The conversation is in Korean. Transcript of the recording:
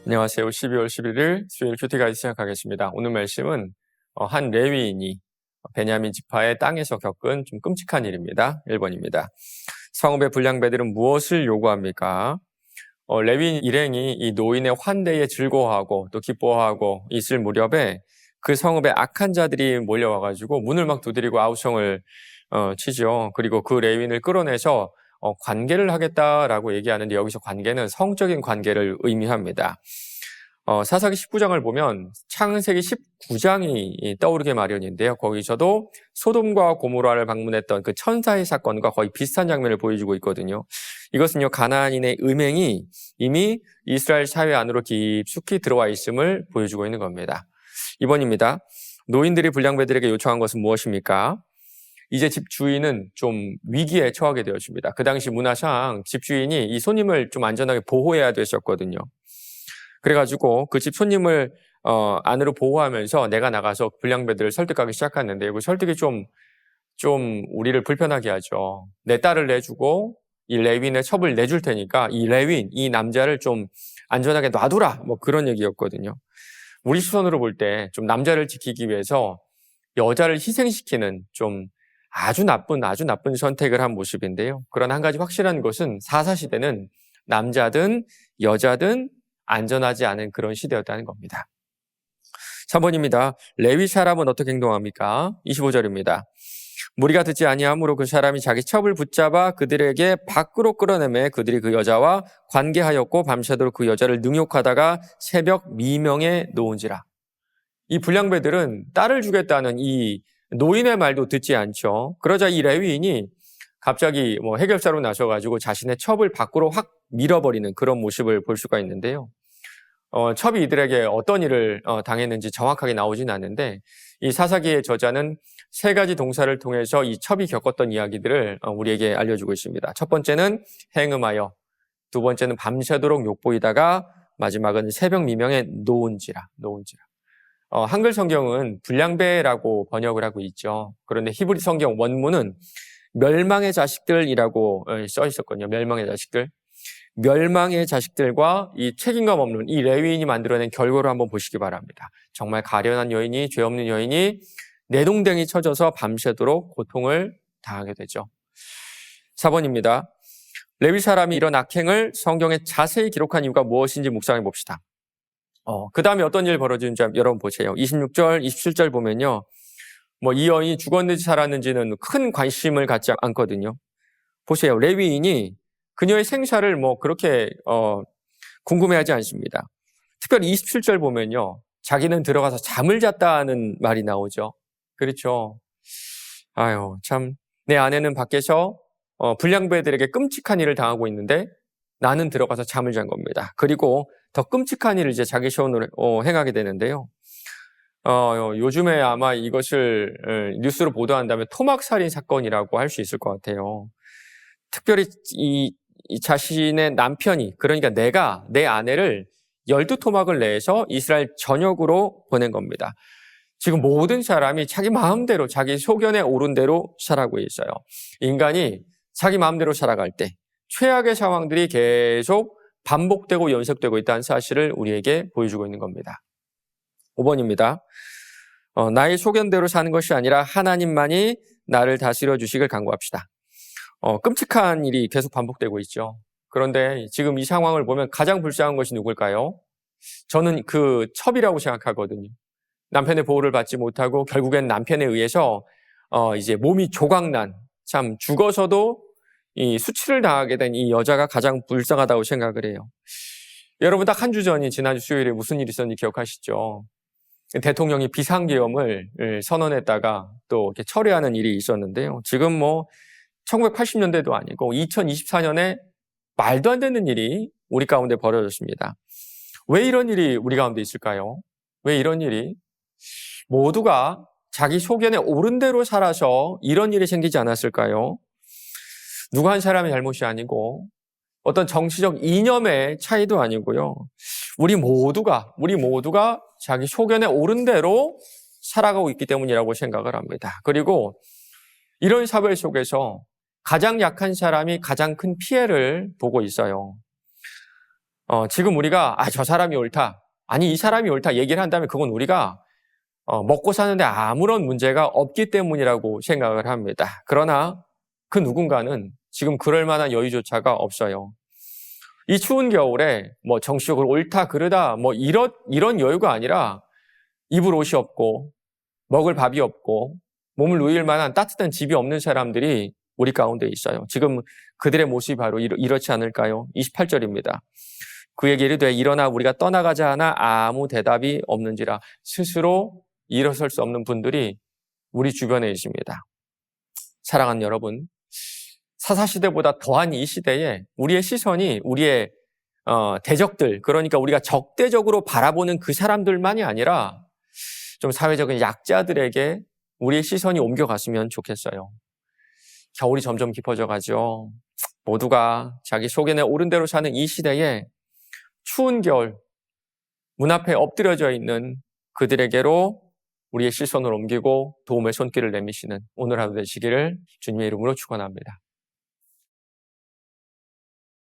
안녕하세요. 12월 11일 수요일 큐티가이드 시작하겠습니다. 오늘 말씀은 한 레위인이 베냐민 지파의 땅에서 겪은 좀 끔찍한 일입니다. 1번입니다. 성읍의 불량배들은 무엇을 요구합니까? 레위인 일행이 이 노인의 환대에 즐거워하고 또 기뻐하고 있을 무렵에 그 성읍에 악한 자들이 몰려와가지고 문을 막 두드리고 아우성을 치죠. 그리고 그 레위인을 끌어내서 관계를 하겠다라고 얘기하는데 여기서 관계는 성적인 관계를 의미합니다. 사사기 19장을 보면 창세기 19장이 떠오르게 마련인데요. 거기서도 소돔과 고모라를 방문했던 그 천사의 사건과 거의 비슷한 장면을 보여주고 있거든요. 이것은요, 가나안인의 음행이 이미 이스라엘 사회 안으로 깊숙이 들어와 있음을 보여주고 있는 겁니다. 2번입니다. 노인들이 불량배들에게 요청한 것은 무엇입니까? 이제 집주인은 좀 위기에 처하게 되었습니다. 그 당시 문화상 집주인이 이 손님을 좀 안전하게 보호해야 됐었거든요. 그래가지고 그 집 손님을 안으로 보호하면서 내가 나가서 불량배들을 설득하기 시작했는데 그 설득이 좀 우리를 불편하게 하죠. 내 딸을 내주고 이 레위인의 첩을 내줄 테니까 이 레위인, 이 남자를 좀 안전하게 놔두라, 뭐 그런 얘기였거든요. 우리 시선으로 볼 때 좀 남자를 지키기 위해서 여자를 희생시키는 좀 아주 나쁜 선택을 한 모습인데요. 그러나 한 가지 확실한 것은 사사시대는 남자든 여자든 안전하지 않은 그런 시대였다는 겁니다. 3번입니다. 레위 사람은 어떻게 행동합니까? 25절입니다. 무리가 듣지 아니하므로 그 사람이 자기 첩을 붙잡아 그들에게 밖으로 끌어내매 그들이 그 여자와 관계하였고 밤새도록 그 여자를 능욕하다가 새벽 미명에 놓은지라. 이 불량배들은 딸을 주겠다는 이 노인의 말도 듣지 않죠. 그러자 이 레위인이 갑자기 해결사로 나서가지고 자신의 첩을 밖으로 확 밀어버리는 그런 모습을 볼 수가 있는데요. 첩이 이들에게 어떤 일을 당했는지 정확하게 나오진 않는데 이 사사기의 저자는 세 가지 동사를 통해서 이 첩이 겪었던 이야기들을 우리에게 알려주고 있습니다. 첫 번째는 행음하여, 두 번째는 밤새도록 욕보이다가 마지막은 새벽 미명에 놓은지라. 한글 성경은 불량배라고 번역을 하고 있죠. 그런데 히브리 성경 원문은 멸망의 자식들이라고 써 있었거든요. 멸망의 자식들과 이 책임감 없는 이 레위인이 만들어낸 결과를 한번 보시기 바랍니다. 정말 가련한 여인이, 죄 없는 여인이 내동댕이 쳐져서 밤새도록 고통을 당하게 되죠. 4번입니다. 레위 사람이 이런 악행을 성경에 자세히 기록한 이유가 무엇인지 묵상해 봅시다. 그 다음에 어떤 일이 벌어지는지 여러분 보세요. 26절, 27절 보면요. 이 여인이 죽었는지 살았는지는 큰 관심을 갖지 않거든요. 보세요. 레위인이 그녀의 생사를 그렇게 궁금해하지 않습니다. 특별히 27절 보면요. 자기는 들어가서 잠을 잤다는 말이 나오죠. 그렇죠. 참, 내 아내는 밖에서 불량배들에게 끔찍한 일을 당하고 있는데 나는 들어가서 잠을 잔 겁니다. 그리고 더 끔찍한 일을 이제 자기 손으로 행하게 되는데요. 요즘에 아마 이것을 뉴스로 보도한다면 토막살인 사건이라고 할 수 있을 것 같아요. 특별히 이 자신의 남편이, 그러니까 내가 내 아내를 12토막을 내서 이스라엘 전역으로 보낸 겁니다. 지금 모든 사람이 자기 마음대로, 자기 소견에 오른 대로 살아가고 있어요. 인간이 자기 마음대로 살아갈 때 최악의 상황들이 계속 반복되고 연속되고 있다는 사실을 우리에게 보여주고 있는 겁니다. 5번입니다. 나의 소견대로 사는 것이 아니라 하나님만이 나를 다스려 주시길 간구합시다. 끔찍한 일이 계속 반복되고 있죠. 그런데 지금 이 상황을 보면 가장 불쌍한 것이 누굴까요? 저는 그 첩이라고 생각하거든요. 남편의 보호를 받지 못하고 결국엔 남편에 의해서 이제 몸이 조각난, 참 죽어서도 이 수치를 당하게 된 이 여자가 가장 불쌍하다고 생각을 해요. 여러분 딱 한 주 전이 지난주 수요일에 무슨 일이 있었는지 기억하시죠? 대통령이 비상계엄을 선언했다가 또 이렇게 철회하는 일이 있었는데요. 지금 1980년대도 아니고 2024년에 말도 안 되는 일이 우리 가운데 벌어졌습니다. 왜 이런 일이 우리 가운데 있을까요? 왜 이런 일이? 모두가 자기 소견에 옳은 대로 살아서 이런 일이 생기지 않았을까요? 누구 한 사람의 잘못이 아니고 어떤 정치적 이념의 차이도 아니고요. 우리 모두가 자기 소견에 옳은 대로 살아가고 있기 때문이라고 생각을 합니다. 그리고 이런 사회 속에서 가장 약한 사람이 가장 큰 피해를 보고 있어요. 지금 우리가 저 사람이 옳다, 아니 이 사람이 옳다 얘기를 한다면 그건 우리가 먹고 사는데 아무런 문제가 없기 때문이라고 생각을 합니다. 그러나 그 누군가는 지금 그럴 만한 여유조차가 없어요. 이 추운 겨울에 뭐 정치적으로 옳다 그르다 뭐 이런 여유가 아니라 입을 옷이 없고 먹을 밥이 없고 몸을 누일 만한 따뜻한 집이 없는 사람들이 우리 가운데 있어요. 지금 그들의 모습이 바로 이렇지 않을까요? 28절입니다. 그에게 이르되 일어나 우리가 떠나가자 하나 아무 대답이 없는지라. 스스로 일어설 수 없는 분들이 우리 주변에 있습니다. 사랑하는 여러분, 사사시대보다 더한 이 시대에 우리의 시선이 우리의 대적들, 그러니까 우리가 적대적으로 바라보는 그 사람들만이 아니라 좀 사회적인 약자들에게 우리의 시선이 옮겨갔으면 좋겠어요. 겨울이 점점 깊어져 가죠. 모두가 자기 속에 오른 대로 사는 이 시대에 추운 겨울 문 앞에 엎드려져 있는 그들에게로 우리의 시선을 옮기고 도움의 손길을 내미시는 오늘 하루 되시기를 주님의 이름으로 축원합니다.